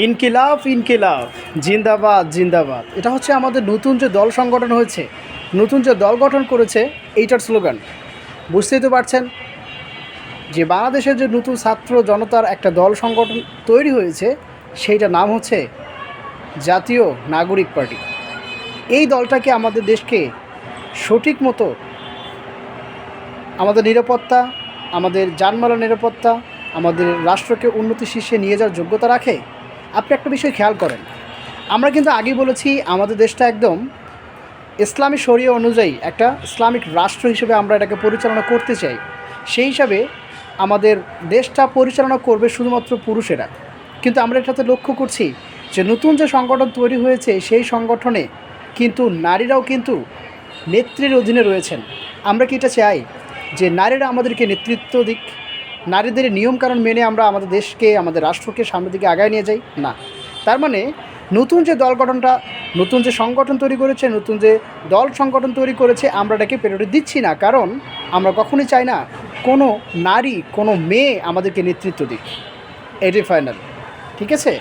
ইনকিলাব ইনকিলাব, জিন্দাবাদ জিন্দাবাদ। এটা হচ্ছে আমাদের নতুন যে দল সংগঠন হয়েছে, নতুন যে দল গঠন করেছে, এইটার স্লোগান। বুঝতেই তো পারছেন যে বাংলাদেশের যে নতুন ছাত্র জনতার একটা দল সংগঠন তৈরি হয়েছে, সেইটার নাম হচ্ছে জাতীয় নাগরিক পার্টি। এই দলটাকে আমাদের দেশকে সঠিক মতো আমাদের নিরাপত্তা, আমাদের যানবাহনের নিরাপত্তা, আমাদের রাষ্ট্রকে উন্নতি শীর্ষে নিয়ে যাওয়ার যোগ্যতা রাখে। আপনি একটা বিষয় খেয়াল করেন, আমরা কিন্তু আগেই বলেছি আমাদের দেশটা একদম ইসলামী শরিয়া অনুযায়ী একটা ইসলামিক রাষ্ট্র হিসেবে আমরা এটাকে পরিচালনা করতে চাই। সেই হিসাবে আমাদের দেশটা পরিচালনা করবে শুধুমাত্র পুরুষেরা। কিন্তু আমরা এটাতে লক্ষ্য করছি যে নতুন যে সংগঠন তৈরি হয়েছে, সেই সংগঠনে কিন্তু নারীরাও কিন্তু নেত্রীর অধীনে রয়েছেন। আমরা কি এটা চাই যে নারীরা আমাদেরকে নেতৃত্ব দিক, নারীদের নিয়মকানুন মেনে আমরা আমাদের দেশকে, আমাদের রাষ্ট্রকে সামনের দিকে আগায় নিয়ে যাই? না। তার মানে নতুন যে দল গঠনটা, নতুন যে সংগঠন তৈরি করেছে, নতুন যে দল সংগঠন তৈরি করেছে, আমরা এটাকে প্রায়োরিটি দিচ্ছি না। কারণ আমরা কখনোই চাই না কোনো নারী, কোনো মেয়ে আমাদেরকে নেতৃত্ব দিক। এটাই ফাইনাল। ঠিক আছে?